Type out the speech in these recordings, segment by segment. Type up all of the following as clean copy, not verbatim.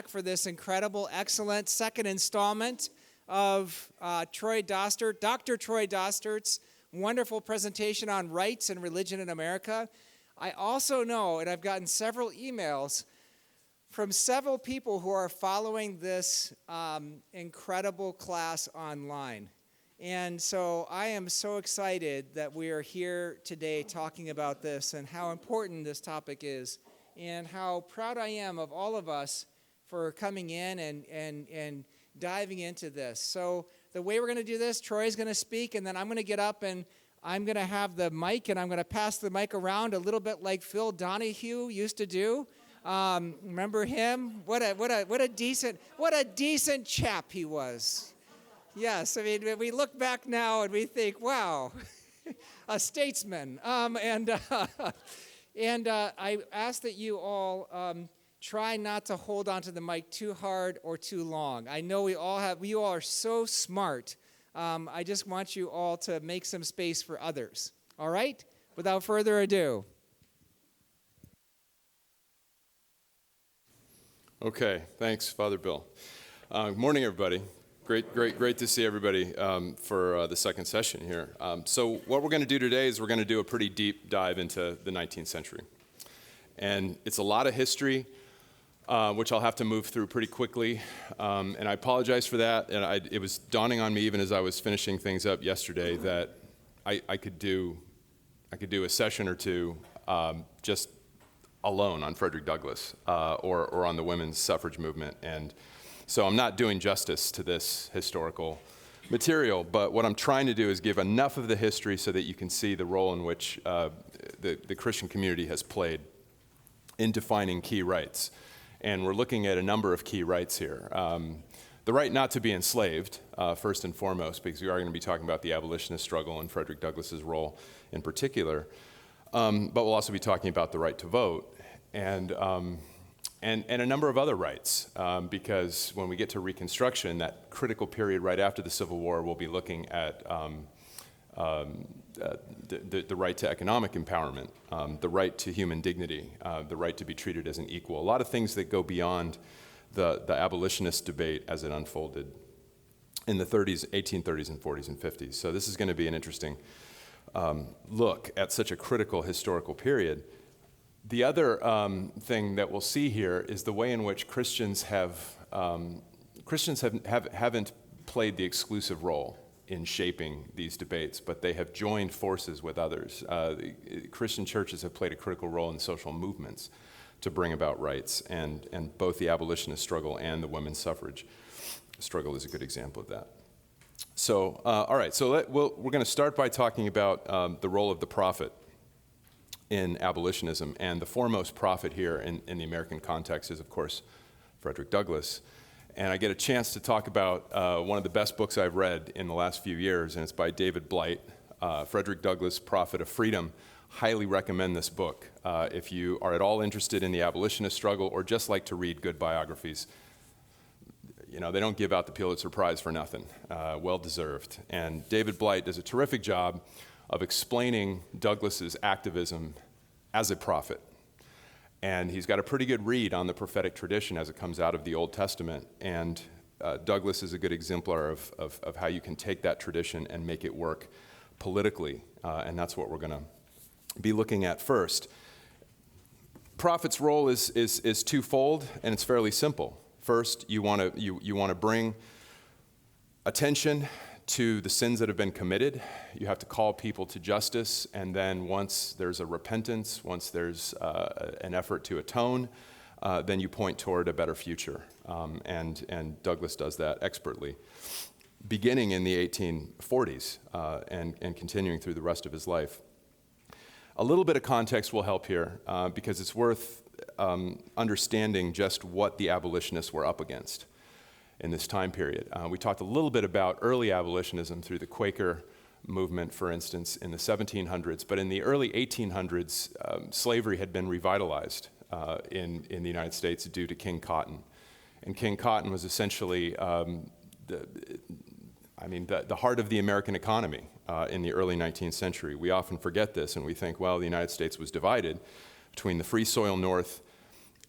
back for this incredible, excellent second installment of Troy Dostert, Dr. Troy Dostert's wonderful presentation on rights and religion in America. I also know, and I've gotten several emails from several people who are following this incredible class online. And so I am so excited that we are here today talking about this and how important this topic is and how proud I am of all of us for coming in and diving into this. So the way we're going to do this, Troy's going to speak, and then I'm going to get up and I'm going to have the mic, and I'm going to pass the mic around a little bit like Phil Donahue used to do. Remember him? What a decent chap he was. Yes, I mean, we look back now and we think, wow, a statesman. And I ask that you all try not to hold onto the mic too hard or too long. I know we all are so smart. I just want you all to make some space for others. All right? Without further ado. Okay, thanks, Father Bill. Good morning, everybody. Great to see everybody for the second session here. So what we're going to do today is we're going to do a pretty deep dive into the 19th century. And it's a lot of history, which I'll have to move through pretty quickly. And I apologize for that. And it was dawning on me even as I was finishing things up yesterday that I could do a session or two just alone on Frederick Douglass or on the women's suffrage movement. And so I'm not doing justice to this historical material, but what I'm trying to do is give enough of the history so that you can see the role in which the Christian community has played in defining key rights. And we're looking at a number of key rights here. The right not to be enslaved, first and foremost, because we are going to be talking about the abolitionist struggle and Frederick Douglass's role in particular. But we'll also be talking about the right to vote and a number of other rights, because when we get to Reconstruction, that critical period right after the Civil War, we'll be looking at the right to economic empowerment, the right to human dignity, the right to be treated as an equal. A lot of things that go beyond the abolitionist debate as it unfolded in the 1830s and 40s and 50s. So this is going to be an interesting look at such a critical historical period. The other thing that we'll see here is the way in which Christians haven't played the exclusive role in shaping these debates, but they have joined forces with others. Christian churches have played a critical role in social movements to bring about rights, and both the abolitionist struggle and the women's suffrage struggle is a good example of that. So, all right, so we're going to start by talking about the role of the prophet in abolitionism. And the foremost prophet here in the American context is, of course, Frederick Douglass. And I get a chance to talk about one of the best books I've read in the last few years, and it's by David Blight, Frederick Douglass, Prophet of Freedom. Highly recommend this book if you are at all interested in the abolitionist struggle or just like to read good biographies. You know, they don't give out the Pulitzer Prize for nothing. Well deserved. And David Blight does a terrific job of explaining Douglass's activism as a prophet. And he's got a pretty good read on the prophetic tradition as it comes out of the Old Testament. And Douglass is a good exemplar of how you can take that tradition and make it work politically. And that's what we're going to be looking at first. Prophet's role is twofold, and it's fairly simple. First, you want to bring attention to the sins that have been committed. You have to call people to justice, and then once there's a repentance, once there's an effort to atone, then you point toward a better future. And Douglass does that expertly, beginning in the 1840s and continuing through the rest of his life. A little bit of context will help here because it's worth understanding just what the abolitionists were up against in this time period. We talked a little bit about early abolitionism through the Quaker movement, for instance, in the 1700s, but in the early 1800s, slavery had been revitalized in the United States due to King Cotton. And King Cotton was essentially the heart of the American economy in the early 19th century. We often forget this and we think, well, the United States was divided between the Free Soil North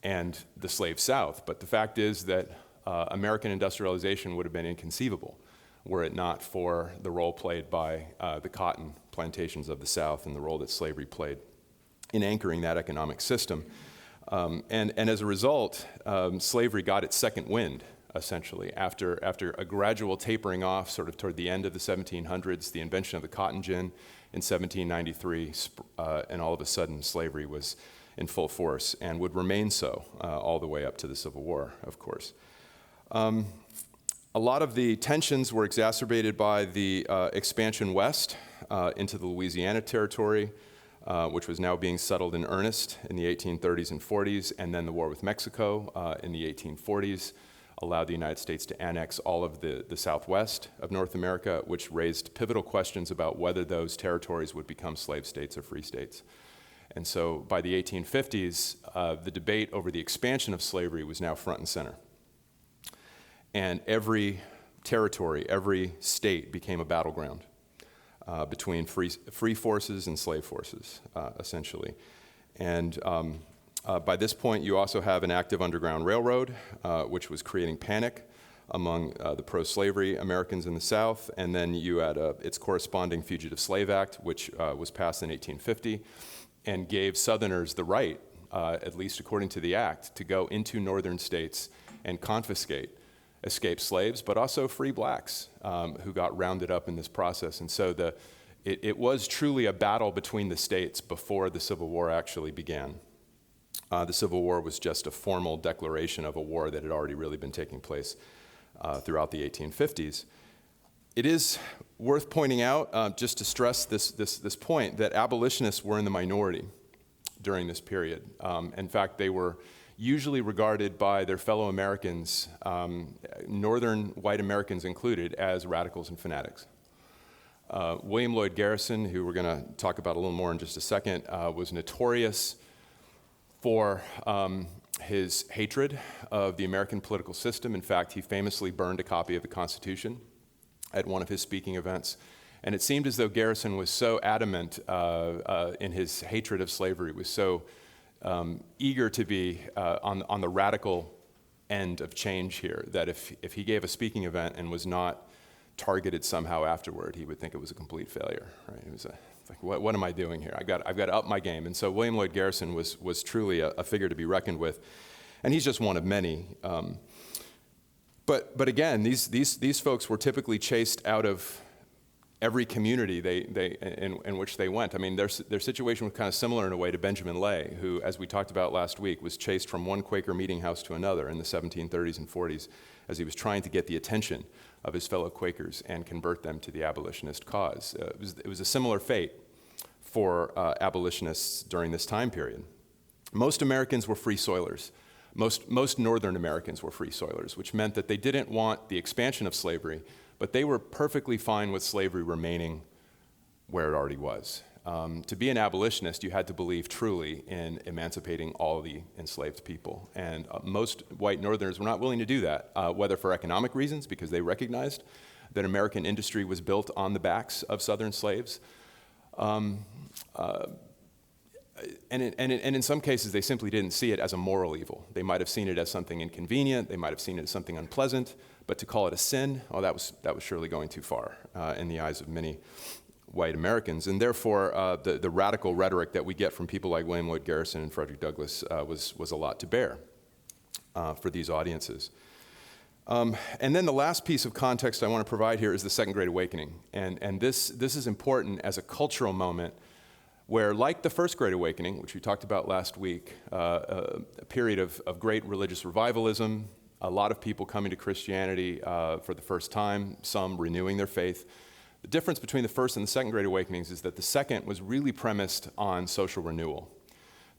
and the slave South. But the fact is that American industrialization would have been inconceivable were it not for the role played by the cotton plantations of the South and the role that slavery played in anchoring that economic system. And as a result, slavery got its second wind, essentially. After a gradual tapering off sort of toward the end of the 1700s, the invention of the cotton gin in 1793, and all of a sudden slavery was in full force and would remain so all the way up to the Civil War, of course. A lot of the tensions were exacerbated by the expansion west into the Louisiana Territory, which was now being settled in earnest in the 1830s and 40s, and then the war with Mexico in the 1840s allowed the United States to annex all of the southwest of North America, which raised pivotal questions about whether those territories would become slave states or free states. And so by the 1850s, the debate over the expansion of slavery was now front and center. And every territory, every state became a battleground between free forces and slave forces, essentially. And by this point, you also have an active Underground Railroad, which was creating panic among the pro-slavery Americans in the South. And then you had its corresponding Fugitive Slave Act, which was passed in 1850 and gave Southerners the right, at least according to the act, to go into northern states and confiscate escaped slaves, but also free blacks who got rounded up in this process. And so it was truly a battle between the states before the Civil War actually began. The Civil War was just a formal declaration of a war that had already really been taking place throughout the 1850s. It is worth pointing out, just to stress this point, that abolitionists were in the minority during this period. In fact, they were usually regarded by their fellow Americans, northern white Americans included, as radicals and fanatics. William Lloyd Garrison, who we're going to talk about a little more in just a second, was notorious for his hatred of the American political system. In fact, he famously burned a copy of the Constitution at one of his speaking events. And it seemed as though Garrison was so adamant in his hatred of slavery, was so eager to be on the radical end of change here, that if he gave a speaking event and was not targeted somehow afterward, he would think it was a complete failure. Right? It was like, what am I doing here? I've got to up my game. And so William Lloyd Garrison was truly a figure to be reckoned with, and he's just one of many. But again, these folks were typically chased out of every community in which they went. I mean, their situation was kind of similar in a way to Benjamin Lay, who, as we talked about last week, was chased from one Quaker meeting house to another in the 1730s and 40s as he was trying to get the attention of his fellow Quakers and convert them to the abolitionist cause. It was a similar fate for abolitionists during this time period. Most Americans were free soilers. Most Northern Americans were free soilers, which meant that they didn't want the expansion of slavery, but they were perfectly fine with slavery remaining where it already was. To be an abolitionist, you had to believe truly in emancipating all the enslaved people. And most white Northerners were not willing to do that, whether for economic reasons, because they recognized that American industry was built on the backs of Southern slaves. And in some cases, they simply didn't see it as a moral evil. They might have seen it as something inconvenient. They might have seen it as something unpleasant. But to call it a sin, that was surely going too far in the eyes of many white Americans. And therefore, the radical rhetoric that we get from people like William Lloyd Garrison and Frederick Douglass was a lot to bear for these audiences. And then the last piece of context I want to provide here is the Second Great Awakening. And this is important as a cultural moment where, like the First Great Awakening, which we talked about last week, a period of great religious revivalism, a lot of people coming to Christianity for the first time, some renewing their faith. The difference between the First and the Second Great Awakenings is that the second was really premised on social renewal.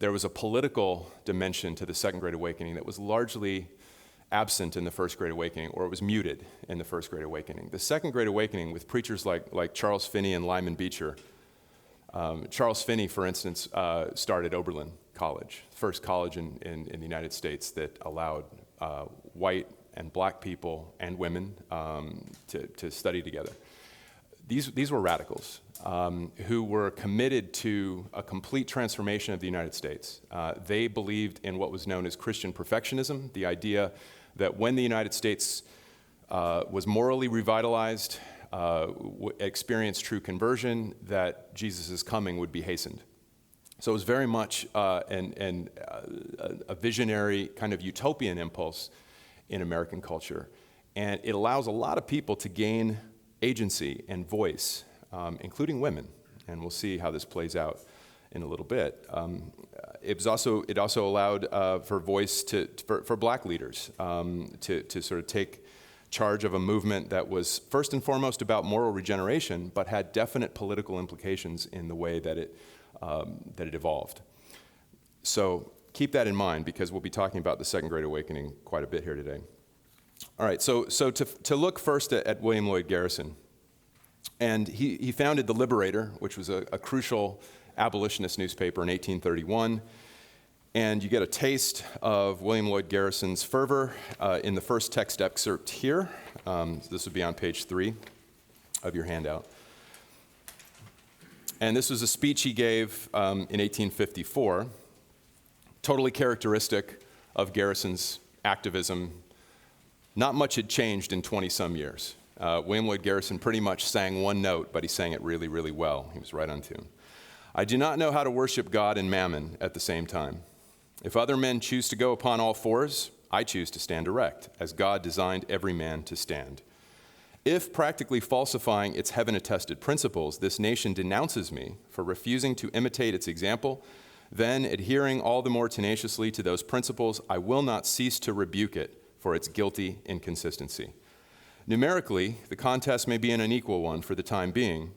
There was a political dimension to the Second Great Awakening that was largely absent in the First Great Awakening, or it was muted in the First Great Awakening. The Second Great Awakening, with preachers like Charles Finney and Lyman Beecher. Charles Finney, for instance, started Oberlin College, the first college in the United States that allowed white and black people and women to study together. these were radicals who were committed to a complete transformation of the United States. They believed in what was known as Christian perfectionism, the idea that when the United States was morally revitalized, experienced true conversion, that Jesus' coming would be hastened. So it was very much a visionary kind of utopian impulse in American culture. And it allows a lot of people to gain agency and voice, including women. And we'll see how this plays out in a little bit. It also allowed for voice for black leaders to sort of take charge of a movement that was first and foremost about moral regeneration, but had definite political implications in the way that it evolved. So keep that in mind, because we'll be talking about the Second Great Awakening quite a bit here today. All right, so to look first at William Lloyd Garrison, and he founded The Liberator, which was a crucial abolitionist newspaper in 1831, and you get a taste of William Lloyd Garrison's fervor in the first text excerpt here. This would be on page 3 of your handout. And this was a speech he gave in 1854, totally characteristic of Garrison's activism. Not much had changed in 20-some years. William Lloyd Garrison pretty much sang one note, but he sang it really, really well. He was right on tune. I do not know how to worship God and mammon at the same time. If other men choose to go upon all fours, I choose to stand erect, as God designed every man to stand. If, practically falsifying its heaven-attested principles, this nation denounces me for refusing to imitate its example, then, adhering all the more tenaciously to those principles, I will not cease to rebuke it for its guilty inconsistency. Numerically, the contest may be an unequal one for the time being,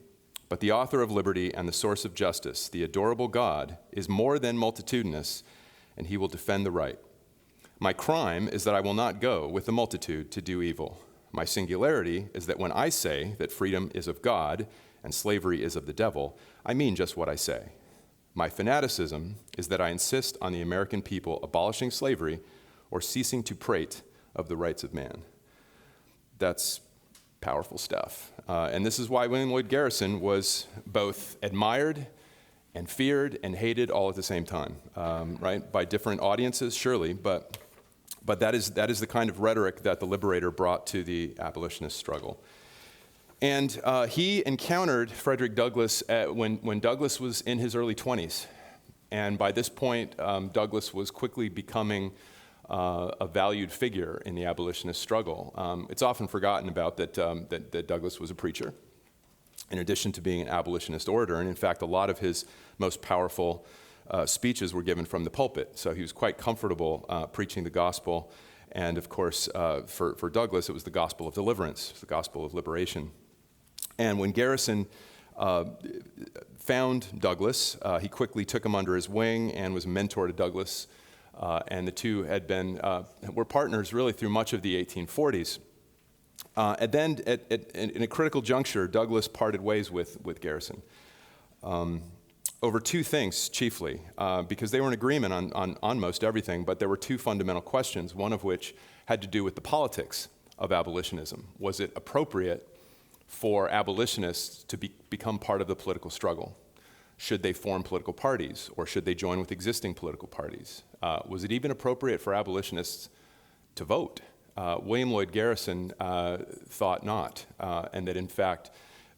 but the author of liberty and the source of justice, the adorable God, is more than multitudinous, and he will defend the right. My crime is that I will not go with the multitude to do evil. My singularity is that when I say that freedom is of God and slavery is of the devil, I mean just what I say. My fanaticism is that I insist on the American people abolishing slavery or ceasing to prate of the rights of man. That's powerful stuff. And this is why William Lloyd Garrison was both admired and feared and hated all at the same time, right? By different audiences, surely, but that is the kind of rhetoric that the Liberator brought to the abolitionist struggle. And he encountered Frederick Douglass when Douglass was in his early 20s. And by this point, Douglass was quickly becoming a valued figure in the abolitionist struggle. It's often forgotten about that Douglass was a preacher, in addition to being an abolitionist orator. And in fact, a lot of his most powerful speeches were given from the pulpit. So he was quite comfortable preaching the gospel. And of course, for Douglass, it was the gospel of deliverance, the gospel of liberation. And when Garrison found Douglass, he quickly took him under his wing and was a mentor to Douglass. And the two were partners really through much of the 1840s. And then in a critical juncture, Douglass parted ways with Garrison over two things chiefly, because they were in agreement on most everything, but there were two fundamental questions, one of which had to do with the politics of abolitionism. Was it appropriate for abolitionists to become part of the political struggle? Should they form political parties, or should they join with existing political parties? Was it even appropriate for abolitionists to vote? William Lloyd Garrison thought not, and that in fact,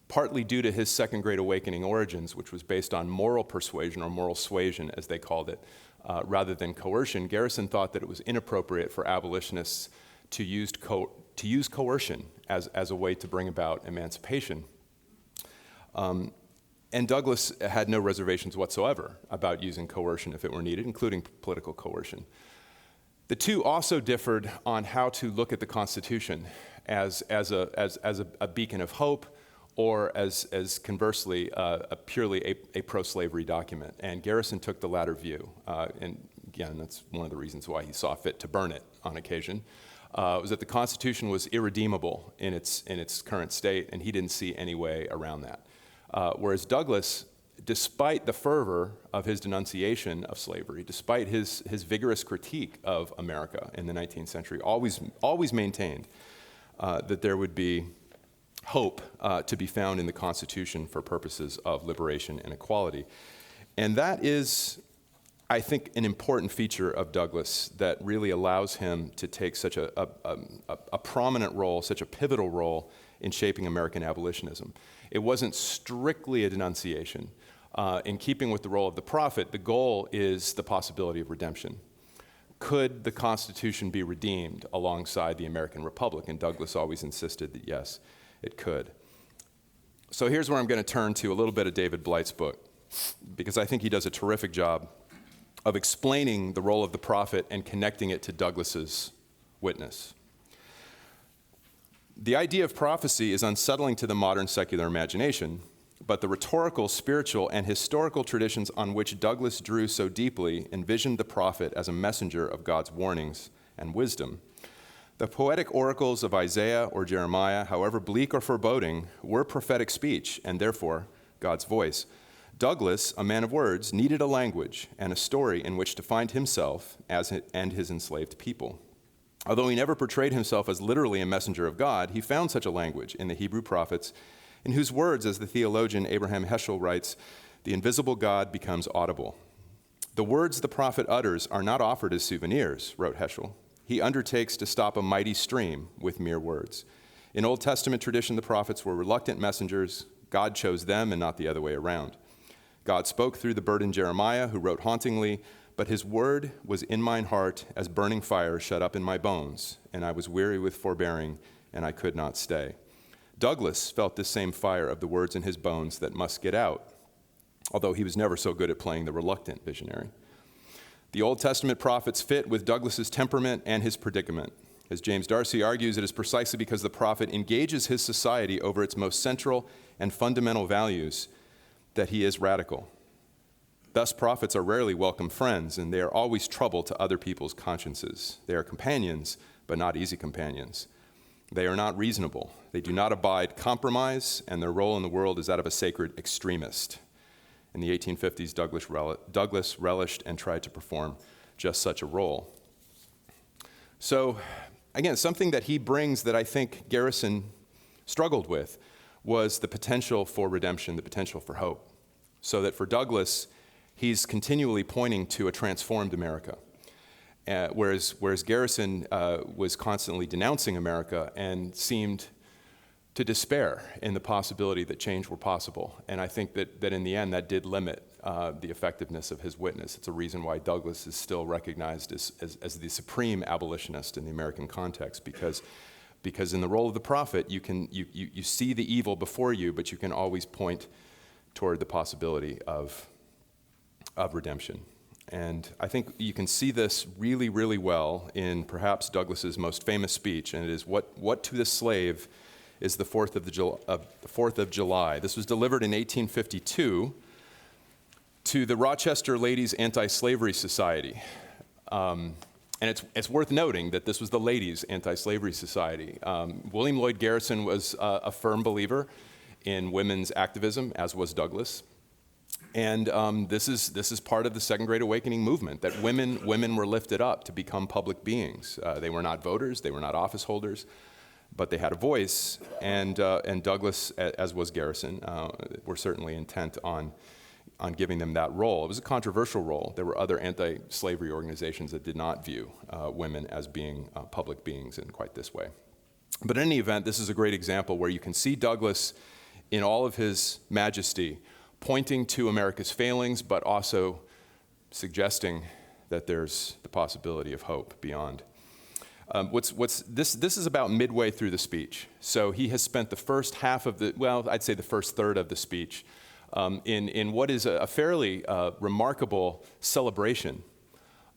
partly due to his Second Great Awakening origins, which was based on moral persuasion or moral suasion, as they called it, rather than coercion, Garrison thought that it was inappropriate for abolitionists to use coercion as a way to bring about emancipation. And Douglass had no reservations whatsoever about using coercion if it were needed, including political coercion. The two also differed on how to look at the Constitution as a beacon of hope, or as conversely, purely a pro-slavery document. And Garrison took the latter view. And again, that's one of the reasons why he saw fit to burn it on occasion, was that the Constitution was irredeemable in its current state, and he didn't see any way around that. Whereas Douglass, despite the fervor of his denunciation of slavery, despite his vigorous critique of America in the 19th century, always maintained that there would be hope to be found in the Constitution for purposes of liberation and equality. And that is, I think, an important feature of Douglass that really allows him to take such a prominent role, such a pivotal role in shaping American abolitionism. It wasn't strictly a denunciation. In keeping with the role of the prophet, the goal is the possibility of redemption. Could the Constitution be redeemed alongside the American Republic? And Douglass always insisted that yes, it could. So here's where I'm going to turn to a little bit of David Blight's book, because I think he does a terrific job of explaining the role of the prophet and connecting it to Douglass's witness. The idea of prophecy is unsettling to the modern secular imagination, but the rhetorical, spiritual, and historical traditions on which Douglass drew so deeply envisioned the prophet as a messenger of God's warnings and wisdom. The poetic oracles of Isaiah or Jeremiah, however bleak or foreboding, were prophetic speech, and therefore God's voice. Douglass, a man of words, needed a language and a story in which to find himself and his enslaved people. Although he never portrayed himself as literally a messenger of God, he found such a language in the Hebrew prophets, in whose words, as the theologian Abraham Heschel writes, the invisible God becomes audible. The words the prophet utters are not offered as souvenirs, wrote Heschel. He undertakes to stop a mighty stream with mere words. In Old Testament tradition, the prophets were reluctant messengers. God chose them and not the other way around. God spoke through the burdened Jeremiah, who wrote hauntingly, but his word was in mine heart as burning fire shut up in my bones, and I was weary with forbearing, and I could not stay. Douglass felt this same fire of the words in his bones that must get out, although he was never so good at playing the reluctant visionary. The Old Testament prophets fit with Douglass's temperament and his predicament. As James Darcy argues, it is precisely because the prophet engages his society over its most central and fundamental values that he is radical. Thus, prophets are rarely welcome friends, and they are always trouble to other people's consciences. They are companions, but not easy companions. They are not reasonable. They do not abide compromise, and their role in the world is that of a sacred extremist. In the 1850s, Douglass relished and tried to perform just such a role. So, again, something that he brings that I think Garrison struggled with was the potential for redemption, the potential for hope. So that for Douglass, he's continually pointing to a transformed America. Whereas Garrison was constantly denouncing America and seemed to despair in the possibility that change were possible. And I think that in the end, that did limit the effectiveness of his witness. It's a reason why Douglass is still recognized as the supreme abolitionist in the American context, because in the role of the prophet, you see the evil before you, but you can always point toward the possibility of redemption. And I think you can see this really, really well in perhaps Douglass's most famous speech, and it is what to the slave is the 4th of July. This was delivered in 1852 to the Rochester Ladies Anti-Slavery Society. And it's worth noting that this was the Ladies Anti-Slavery Society. William Lloyd Garrison was a firm believer in women's activism, as was Douglass. And this is part of the Second Great Awakening movement, that women were lifted up to become public beings. They were not voters, they were not office holders, but they had a voice. And Douglass, as was Garrison, were certainly intent on giving them that role. It was a controversial role. There were other anti-slavery organizations that did not view women as being public beings in quite this way. But in any event, this is a great example where you can see Douglass in all of his majesty, pointing to America's failings, but also suggesting that there's the possibility of hope beyond. This is about midway through the speech. So he has spent the first half of I'd say the first third of the speech in what is a fairly remarkable celebration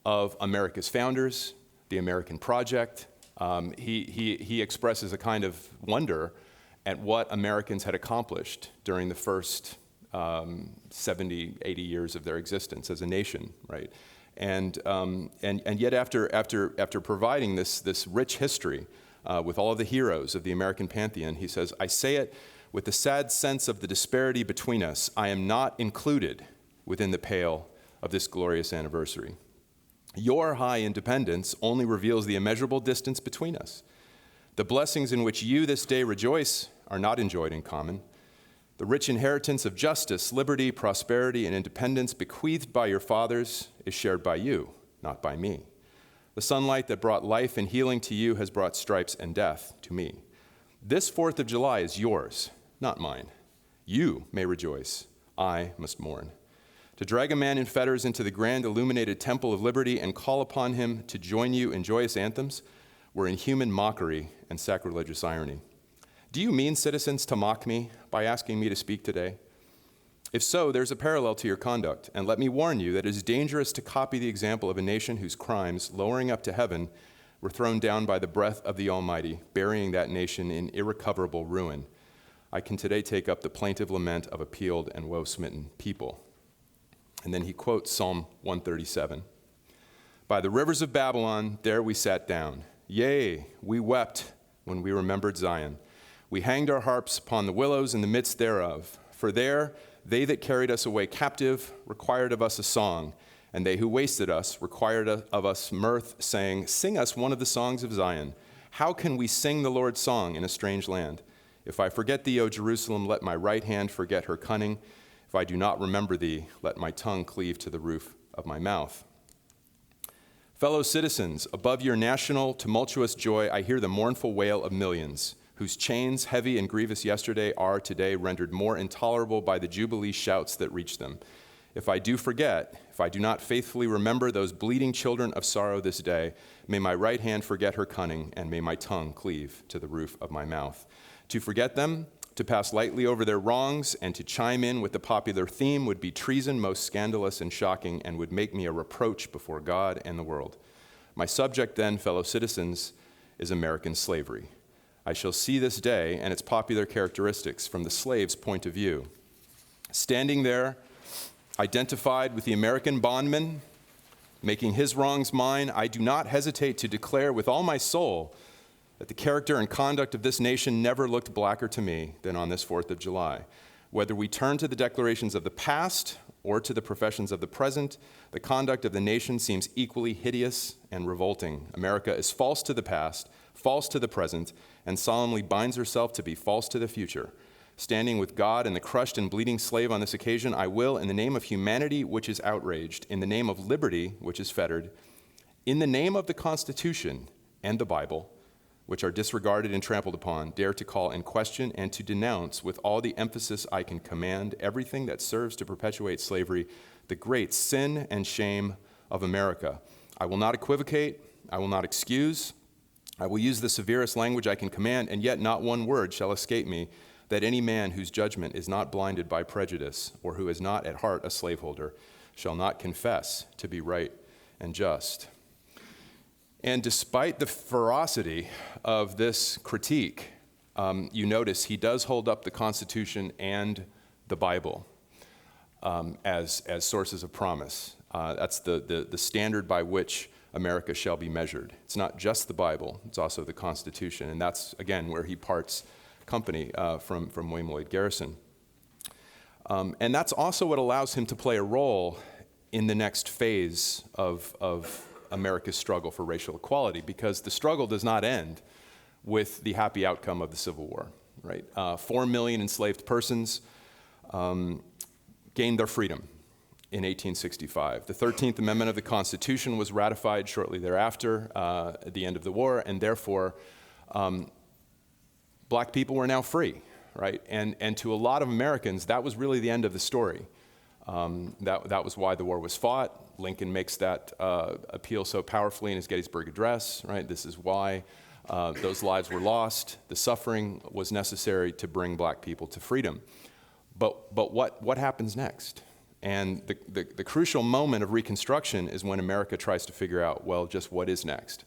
of America's founders, the American project. He expresses a kind of wonder at what Americans had accomplished during the first 70, 80 years of their existence as a nation, right? And yet after providing this rich history with all of the heroes of the American pantheon, he says, I say it with the sad sense of the disparity between us. I am not included within the pale of this glorious anniversary. Your high independence only reveals the immeasurable distance between us. The blessings in which you this day rejoice are not enjoyed in common. The rich inheritance of justice, liberty, prosperity, and independence bequeathed by your fathers is shared by you, not by me. The sunlight that brought life and healing to you has brought stripes and death to me. This 4th of July is yours, not mine. You may rejoice. I must mourn. To drag a man in fetters into the grand illuminated temple of liberty and call upon him to join you in joyous anthems were inhuman mockery and sacrilegious irony. Do you mean, citizens, to mock me by asking me to speak today? If so, there's a parallel to your conduct, and let me warn you that it is dangerous to copy the example of a nation whose crimes, lowering up to heaven, were thrown down by the breath of the Almighty, burying that nation in irrecoverable ruin. I can today take up the plaintive lament of a peeled and woe-smitten people. And then he quotes Psalm 137. By the rivers of Babylon, there we sat down. Yea, we wept when we remembered Zion. We hanged our harps upon the willows in the midst thereof. For there they that carried us away captive required of us a song, and they who wasted us required of us mirth, saying, Sing us one of the songs of Zion. How can we sing the Lord's song in a strange land? If I forget thee, O Jerusalem, let my right hand forget her cunning. If I do not remember thee, let my tongue cleave to the roof of my mouth. Fellow citizens, above your national tumultuous joy, I hear the mournful wail of millions, whose chains, heavy and grievous yesterday, are today rendered more intolerable by the jubilee shouts that reach them. If I do forget, if I do not faithfully remember those bleeding children of sorrow this day, may my right hand forget her cunning, and may my tongue cleave to the roof of my mouth. To forget them, to pass lightly over their wrongs, and to chime in with the popular theme would be treason most scandalous and shocking, and would make me a reproach before God and the world. My subject then, fellow citizens, is American slavery. I shall see this day and its popular characteristics from the slave's point of view. Standing there, identified with the American bondman, making his wrongs mine, I do not hesitate to declare with all my soul that the character and conduct of this nation never looked blacker to me than on this 4th of July. Whether we turn to the declarations of the past or to the professions of the present, the conduct of the nation seems equally hideous and revolting. America is false to the past, false to the present, and solemnly binds herself to be false to the future. Standing with God and the crushed and bleeding slave on this occasion, I will, in the name of humanity which is outraged, in the name of liberty which is fettered, in the name of the Constitution and the Bible, which are disregarded and trampled upon, dare to call in question and to denounce with all the emphasis I can command everything that serves to perpetuate slavery, the great sin and shame of America. I will not equivocate, I will not excuse, I will use the severest language I can command, and yet not one word shall escape me, that any man whose judgment is not blinded by prejudice, or who is not at heart a slaveholder, shall not confess to be right and just. And despite the ferocity of this critique, you notice he does hold up the Constitution and the Bible as sources of promise. That's the standard by which America shall be measured. It's not just the Bible, it's also the Constitution. And that's, again, where he parts company from William Lloyd Garrison. And that's also what allows him to play a role in the next phase of America's struggle for racial equality, because the struggle does not end with the happy outcome of the Civil War, right? 4 million enslaved persons gained their freedom in 1865. The 13th Amendment of the Constitution was ratified shortly thereafter, at the end of the war, and therefore black people were now free, right? And to a lot of Americans, that was really the end of the story. That was why the war was fought. Lincoln makes that appeal so powerfully in his Gettysburg Address, right? This is why those lives were lost. The suffering was necessary to bring black people to freedom. But what happens next? And the crucial moment of Reconstruction is when America tries to figure out, well, just what is next?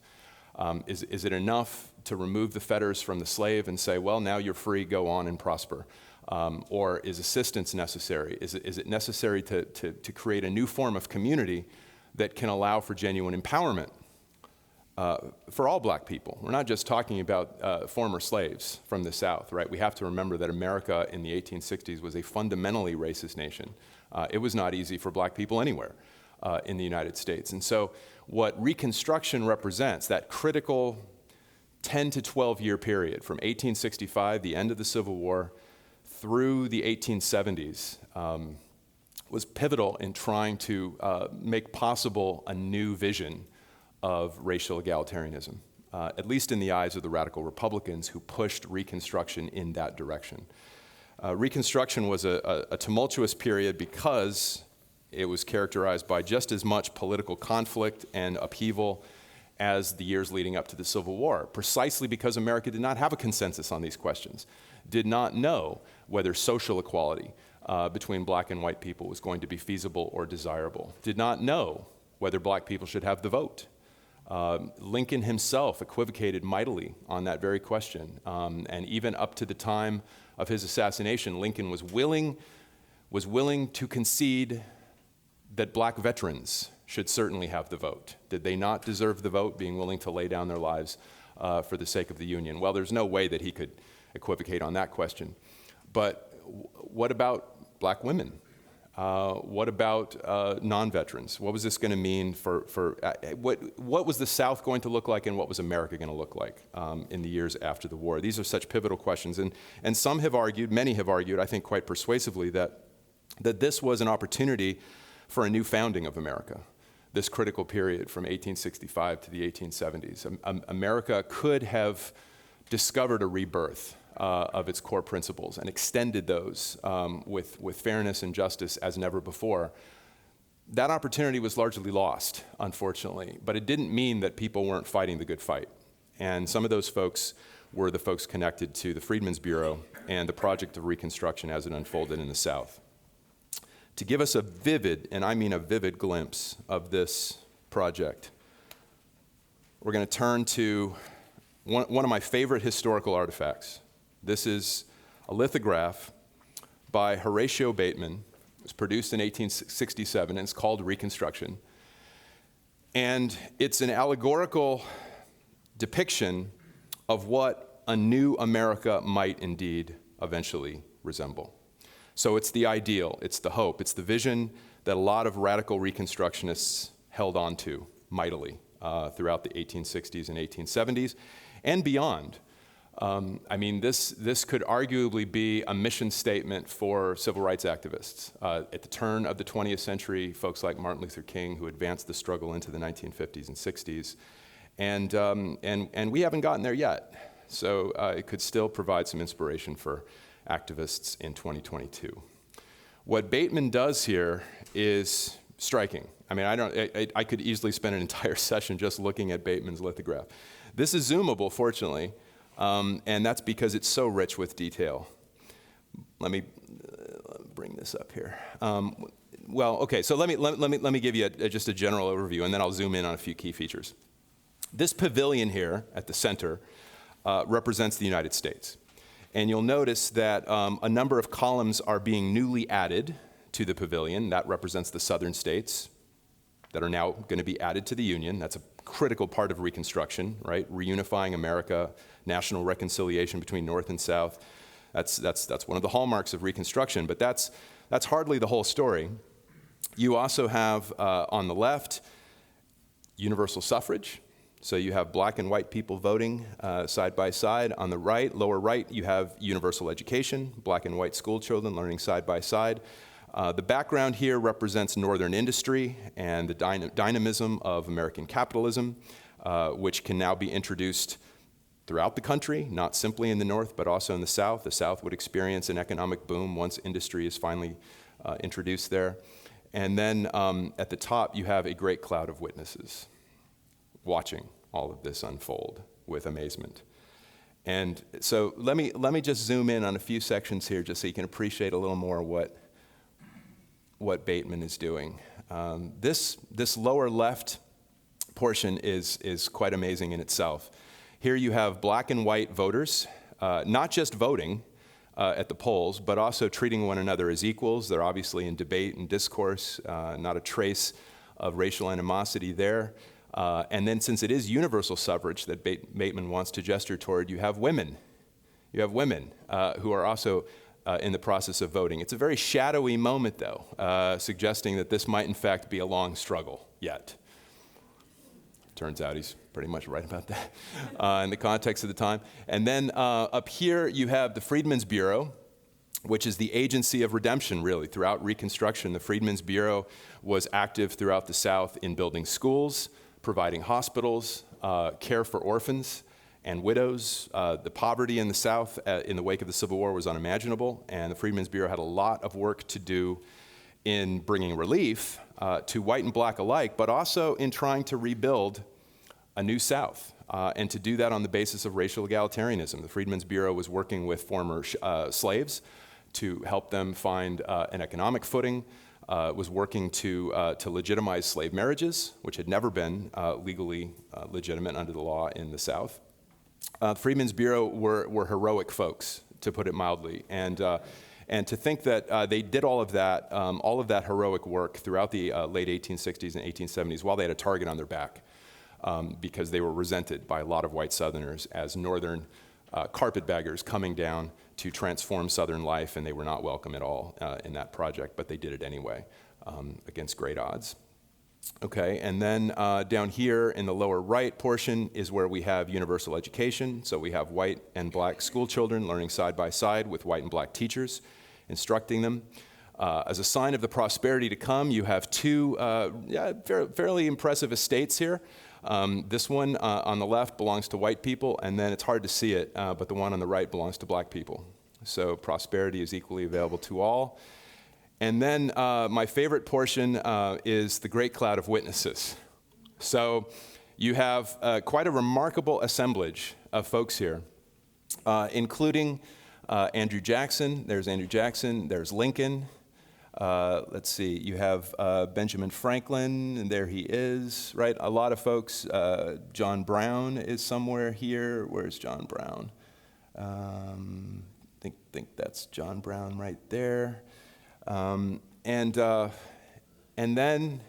Is it enough to remove the fetters from the slave and say, well, now you're free, go on and prosper? Or is assistance necessary? Is it necessary to create a new form of community that can allow for genuine empowerment for all black people? We're not just talking about former slaves from the South, right? We have to remember that America in the 1860s was a fundamentally racist nation. It was not easy for black people anywhere in the United States. And so what Reconstruction represents, that critical 10 to 12 year period from 1865, the end of the Civil War, through the 1870s was pivotal in trying to make possible a new vision of racial egalitarianism, at least in the eyes of the radical Republicans who pushed Reconstruction in that direction. Reconstruction was a tumultuous period because it was characterized by just as much political conflict and upheaval as the years leading up to the Civil War, precisely because America did not have a consensus on these questions, did not know whether social equality between black and white people was going to be feasible or desirable, did not know whether black people should have the vote. Lincoln himself equivocated mightily on that very question, and even up to the time of his assassination, Lincoln was willing to concede that black veterans should certainly have the vote. Did they not deserve the vote, being willing to lay down their lives for the sake of the Union? Well, there's no way that he could equivocate on that question. But what about black women? What about non-veterans? What was this going to mean what was the South going to look like, and what was America going to look like in the years after the war? These are such pivotal questions. And some have argued, many have argued, I think quite persuasively, that this was an opportunity for a new founding of America, this critical period from 1865 to the 1870s. America could have discovered a rebirth of its core principles and extended those with fairness and justice as never before. That opportunity was largely lost, unfortunately, but it didn't mean that people weren't fighting the good fight. And some of those folks were the folks connected to the Freedmen's Bureau and the project of Reconstruction as it unfolded in the South. To give us a vivid, and I mean a vivid glimpse of this project, we're going to turn to one of my favorite historical artifacts. This is a lithograph by Horatio Bateman. It was produced in 1867, and it's called Reconstruction. And it's an allegorical depiction of what a new America might indeed eventually resemble. So it's the ideal, it's the hope, it's the vision that a lot of radical Reconstructionists held on to mightily throughout the 1860s and 1870s and beyond. This could arguably be a mission statement for civil rights activists. At the turn of the 20th century, folks like Martin Luther King, who advanced the struggle into the 1950s and 60s, and we haven't gotten there yet. So it could still provide some inspiration for activists in 2022. What Bateman does here is striking. I could easily spend an entire session just looking at Bateman's lithograph. This is zoomable, fortunately, and that's because it's so rich with detail. Let me bring this up here. So let me give you just a general overview, and then I'll zoom in on a few key features. This pavilion here at the center represents the United States. And you'll notice that a number of columns are being newly added to the pavilion. That represents the southern states that are now going to be added to the Union. That's a critical part of Reconstruction, right? Reunifying America, national reconciliation between North and South. That's one of the hallmarks of Reconstruction, but that's hardly the whole story. You also have, on the left, universal suffrage. So you have black and white people voting side by side. On the right, lower right, you have universal education, black and white school children learning side by side. The background here represents northern industry and the dynamism of American capitalism, which can now be introduced throughout the country, not simply in the North, but also in the South. The South would experience an economic boom once industry is finally introduced there. And then at the top, you have a great cloud of witnesses watching all of this unfold with amazement. And so let me just zoom in on a few sections here just so you can appreciate a little more what Bateman is doing. This lower left portion is quite amazing in itself. Here you have black and white voters, not just voting at the polls, but also treating one another as equals. They're obviously in debate and discourse, not a trace of racial animosity there. And then since it is universal suffrage that Bateman wants to gesture toward, you have women. You have women who are also in the process of voting. It's a very shadowy moment, though, suggesting that this might in fact be a long struggle yet. Turns out he's pretty much right about that in the context of the time. And then up here you have the Freedmen's Bureau, which is the agency of redemption, really. Throughout Reconstruction, the Freedmen's Bureau was active throughout the South in building schools, providing hospitals, care for orphans and widows. The poverty in the South in the wake of the Civil War was unimaginable, and the Freedmen's Bureau had a lot of work to do in bringing relief to white and black alike, but also in trying to rebuild a new South, and to do that on the basis of racial egalitarianism. The Freedmen's Bureau was working with former slaves to help them find an economic footing, was working to legitimize slave marriages, which had never been legally legitimate under the law in the South. The Freedmen's Bureau were heroic folks, to put it mildly, and to think that they did all of that heroic work throughout the late 1860s and 1870s while they had a target on their back, because they were resented by a lot of white Southerners as Northern carpetbaggers coming down to transform Southern life, and they were not welcome at all in that project, but they did it anyway, against great odds. Okay, and then down here in the lower right portion is where we have universal education. So we have white and black school children learning side by side with white and black teachers, instructing them. As a sign of the prosperity to come, you have two fairly impressive estates here. This one on the left belongs to white people, and then it's hard to see it, but the one on the right belongs to black people. So prosperity is equally available to all. And then my favorite portion is the great cloud of witnesses. So you have quite a remarkable assemblage of folks here, including Andrew Jackson. There's Andrew Jackson. There's Lincoln. Let's see. You have Benjamin Franklin, and there he is, right? A lot of folks. John Brown is somewhere here. Where's John Brown? Think that's John Brown right there. And then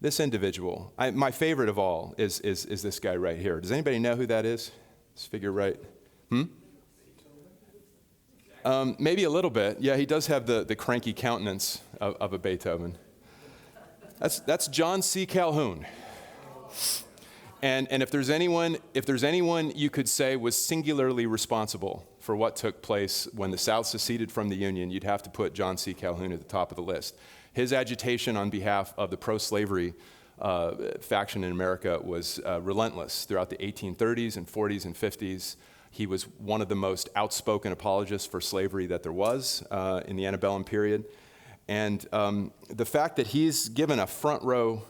this individual. My favorite of all is this guy right here. Does anybody know who that is? This figure right. Maybe a little bit. Yeah, he does have the cranky countenance of a Beethoven. That's John C. Calhoun. And if there's anyone you could say was singularly responsible for what took place when the South seceded from the Union, you'd have to put John C. Calhoun at the top of the list. His agitation on behalf of the pro-slavery faction in America was relentless throughout the 1830s and 40s and 50s. He was one of the most outspoken apologists for slavery that there was in the antebellum period. And the fact that he's given a front row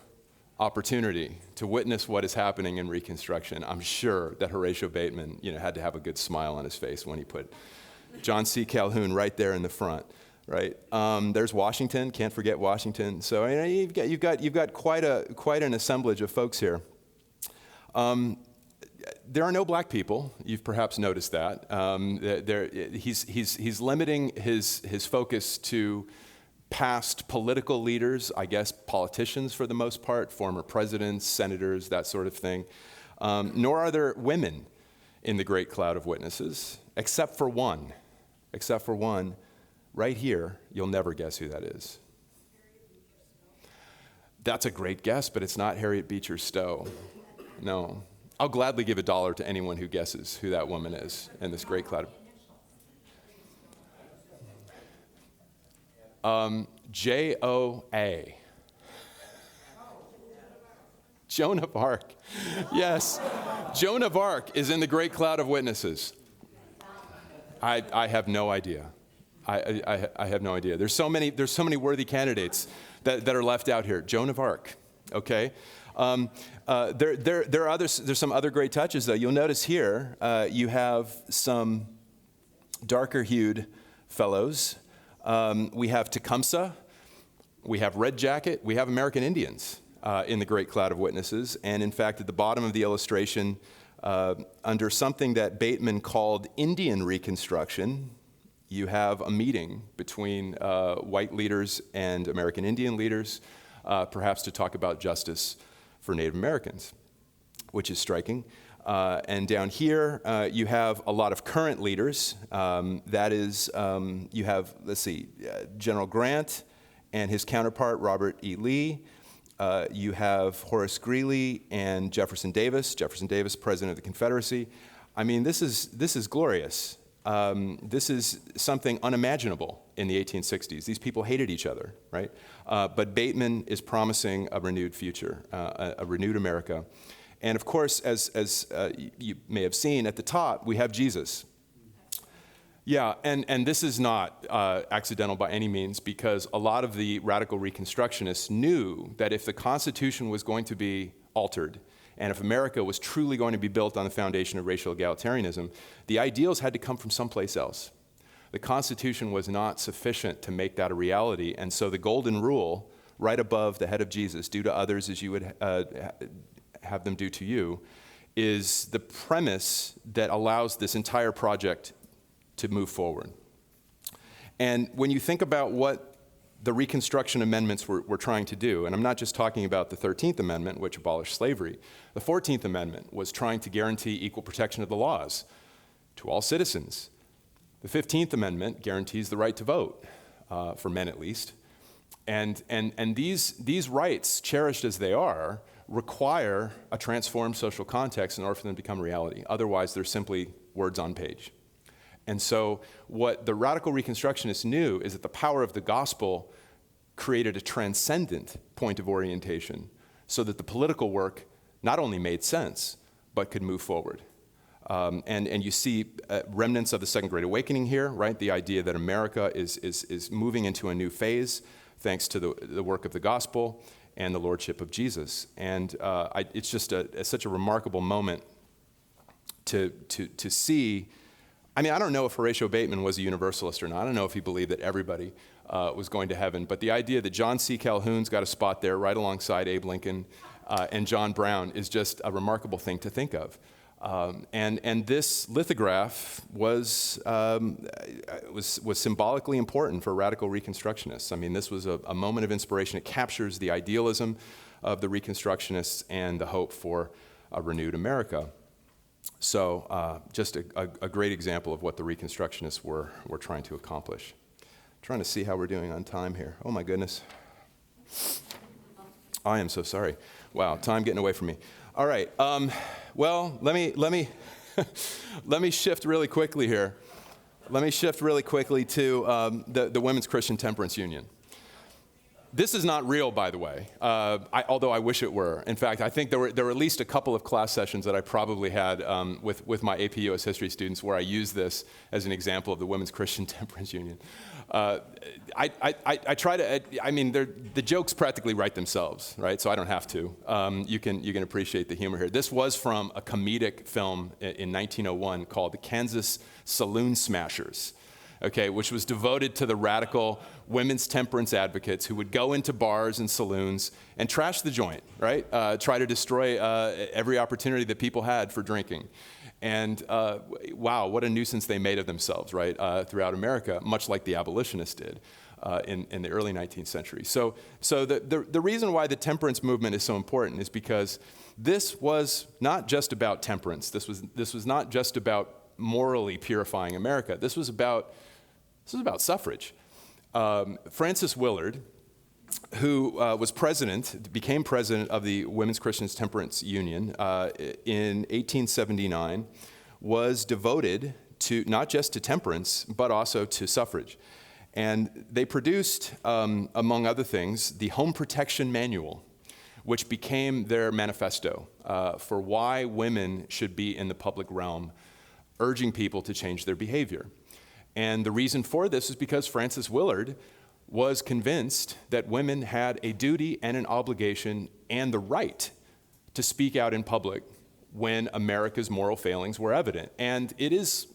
opportunity to witness what is happening in Reconstruction, I'm sure that Horatio Bateman, had to have a good smile on his face when he put John C. Calhoun right there in the front, right? There's Washington, can't forget Washington. So you've got quite an assemblage of folks here. There are no black people. You've perhaps noticed that. He's limiting his focus to past political leaders, I guess politicians for the most part, former presidents, senators, that sort of thing. Nor are there women in the great cloud of witnesses, except for one. Right here, you'll never guess who that is. That's a great guess, but it's not Harriet Beecher Stowe. No. I'll gladly give $1 to anyone who guesses who that woman is in this great cloud. J-O-A. Joan of Arc. Yes. Joan of Arc is in the great cloud of witnesses. I have no idea. I have no idea. There's so many worthy candidates that are left out here. Joan of Arc. Okay. There's some other great touches, though. You'll notice here you have some darker-hued fellows. We have Tecumseh. We have Red Jacket. We have American Indians in the great cloud of witnesses. And in fact, at the bottom of the illustration, under something that Bateman called Indian Reconstruction, you have a meeting between white leaders and American Indian leaders, perhaps to talk about justice for Native Americans, which is striking. And down here, you have a lot of current leaders. That is, you have, General Grant and his counterpart, Robert E. Lee. You have Horace Greeley and Jefferson Davis. Jefferson Davis, president of the Confederacy. I mean, this is glorious. This is something unimaginable in the 1860s. These people hated each other, right? But Bateman is promising a renewed future, a renewed America. And of course, as you may have seen at the top, we have Jesus. Yeah, and this is not accidental by any means, because a lot of the radical Reconstructionists knew that if the Constitution was going to be altered, and if America was truly going to be built on the foundation of racial egalitarianism, the ideals had to come from someplace else. The Constitution was not sufficient to make that a reality, and so the golden rule, right above the head of Jesus, do to others as you would have them do to you, is the premise that allows this entire project to move forward. And when you think about what the Reconstruction Amendments were trying to do, and I'm not just talking about the 13th Amendment, which abolished slavery. The 14th Amendment was trying to guarantee equal protection of the laws to all citizens. The 15th Amendment guarantees the right to vote, for men at least. And these rights, cherished as they are, require a transformed social context in order for them to become reality. Otherwise, they're simply words on page. And so what the radical Reconstructionists knew is that the power of the gospel created a transcendent point of orientation so that the political work not only made sense, but could move forward. And you see remnants of the Second Great Awakening here, right? The idea that America is moving into a new phase thanks to the work of the gospel and the lordship of Jesus. And it's just such a remarkable moment to see. I mean, I don't know if Horatio Bateman was a universalist or not. I don't know if he believed that everybody was going to heaven. But the idea that John C. Calhoun's got a spot there right alongside Abe Lincoln and John Brown is just a remarkable thing to think of. And this lithograph was symbolically important for radical Reconstructionists. I mean, this was a moment of inspiration. It captures the idealism of the Reconstructionists and the hope for a renewed America. So just a great example of what the Reconstructionists were trying to accomplish. Trying to see how we're doing on time here. Oh my goodness. I am so sorry. Wow, time getting away from me. All right. Well, let me let me shift really quickly here. Let me shift really quickly to the Women's Christian Temperance Union. This is not real, by the way, although I wish it were. In fact, I think there were at least a couple of class sessions that I probably had with my AP US History students where I used this as an example of the Women's Christian Temperance Union. I try to, I mean, the jokes practically write themselves, right? So I don't have to. You can appreciate the humor here. This was from a comedic film in 1901 called The Kansas Saloon Smashers. Okay, which was devoted to the radical women's temperance advocates who would go into bars and saloons and trash the joint, right? Try to destroy every opportunity that people had for drinking. And wow, what a nuisance they made of themselves, right, throughout America, much like the abolitionists did in the early 19th century. So the reason why the temperance movement is so important is because this was not just about temperance. This was not just about morally purifying America. This was about suffrage. Frances Willard, who became president of the Women's Christian Temperance Union in 1879, was devoted to not just to temperance, but also to suffrage. And they produced, among other things, the Home Protection Manual, which became their manifesto for why women should be in the public realm, urging people to change their behavior. And the reason for this is because Frances Willard was convinced that women had a duty and an obligation and the right to speak out in public when America's moral failings were evident. And it is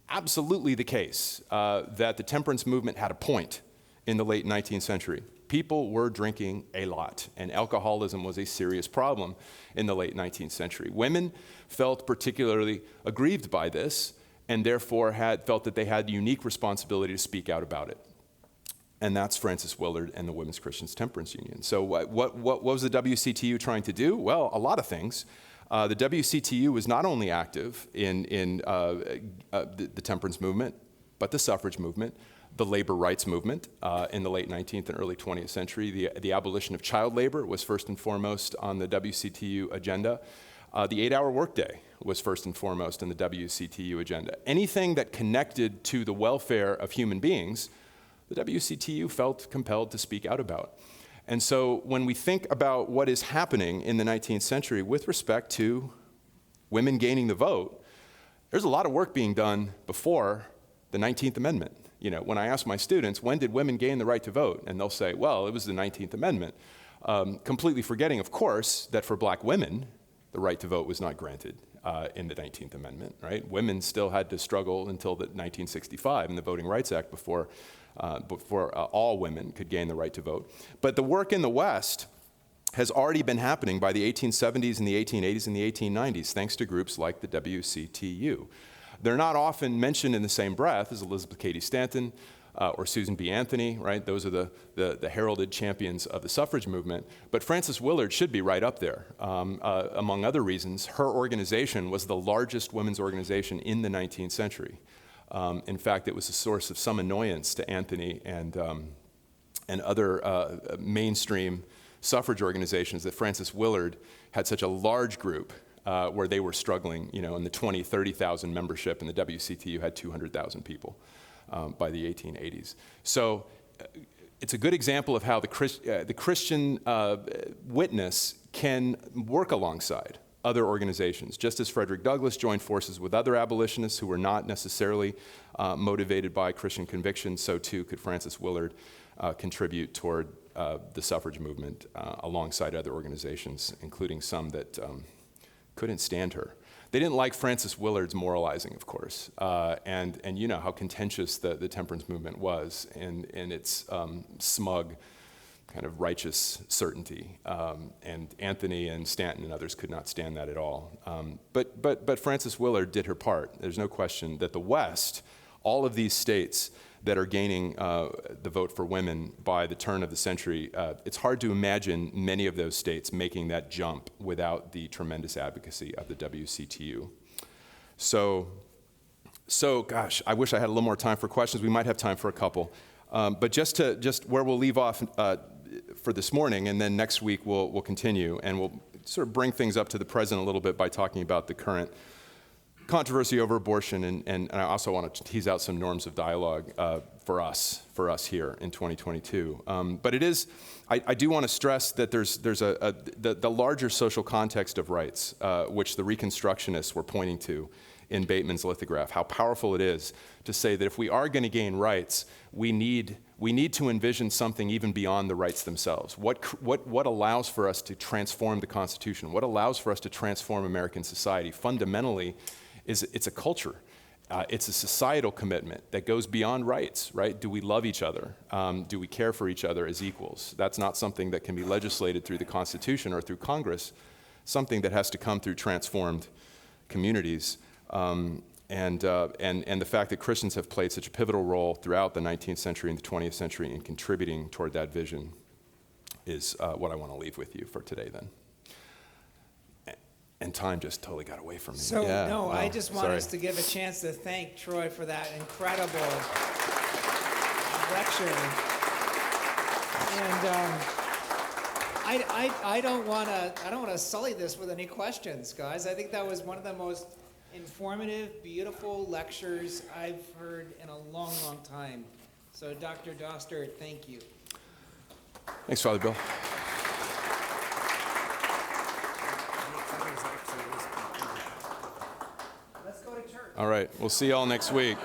absolutely the case that the temperance movement had a point in the late 19th century. People were drinking a lot, and alcoholism was a serious problem in the late 19th century. Women felt particularly aggrieved by this, and therefore felt that they had the unique responsibility to speak out about it. And that's Frances Willard and the Women's Christian Temperance Union. So what was the WCTU trying to do? Well, a lot of things. The WCTU was not only active in the temperance movement, but the suffrage movement. the labor rights movement in the late 19th and early 20th century. The abolition of child labor was first and foremost on the WCTU agenda. The 8-hour workday was first and foremost in the WCTU agenda. Anything that connected to the welfare of human beings, the WCTU felt compelled to speak out about. And so when we think about what is happening in the 19th century with respect to women gaining the vote, there's a lot of work being done before the 19th Amendment. When I ask my students, when did women gain the right to vote? And they'll say, well, it was the 19th Amendment. Completely forgetting, of course, that for black women, the right to vote was not granted in the 19th Amendment, right? Women still had to struggle until 1965 in the Voting Rights Act before all women could gain the right to vote. But the work in the West has already been happening by the 1870s and the 1880s and the 1890s, thanks to groups like the WCTU. They're not often mentioned in the same breath as Elizabeth Cady Stanton or Susan B. Anthony, right? Those are the heralded champions of the suffrage movement. But Frances Willard should be right up there. Among other reasons, her organization was the largest women's organization in the 19th century. In fact, it was a source of some annoyance to Anthony and other mainstream suffrage organizations that Frances Willard had such a large group where they were struggling, in the 20, 30,000 membership, and the WCTU had 200,000 people by the 1880s. So it's a good example of how the Christian witness can work alongside other organizations. Just as Frederick Douglass joined forces with other abolitionists who were not necessarily motivated by Christian conviction, so too could Frances Willard contribute toward the suffrage movement alongside other organizations, including some that couldn't stand her. They didn't like Frances Willard's moralizing, of course, and you know how contentious the temperance movement was in its smug kind of righteous certainty. And Anthony and Stanton and others could not stand that at all. But Frances Willard did her part. There's no question that the West, all of these states that are gaining the vote for women by the turn of the century, it's hard to imagine many of those states making that jump without the tremendous advocacy of the WCTU. So gosh, I wish I had a little more time for questions. We might have time for a couple. But just where we'll leave off for this morning, and then next week we'll continue, and we'll sort of bring things up to the present a little bit by talking about the current controversy over abortion, and I also want to tease out some norms of dialogue for us here in 2022. But it is, I do want to stress that there's the larger social context of rights, which the Reconstructionists were pointing to in Bateman's lithograph, how powerful it is to say that if we are going to gain rights, we need to envision something even beyond the rights themselves. What allows for us to transform the Constitution? What allows for us to transform American society? Fundamentally, it's a culture. It's a societal commitment that goes beyond rights, right? Do we love each other? Do we care for each other as equals? That's not something that can be legislated through the Constitution or through Congress, something that has to come through transformed communities. And the fact that Christians have played such a pivotal role throughout the 19th century and the 20th century in contributing toward that vision is what I want to leave with you for today then. And time just totally got away from me. So, I just want us to give a chance to thank Troy for that incredible lecture. And I don't want to sully this with any questions, guys. I think that was one of the most informative, beautiful lectures I've heard in a long, long time. So, Dr. Dostert, thank you. Thanks, Father Bill. All right, we'll see you all next week.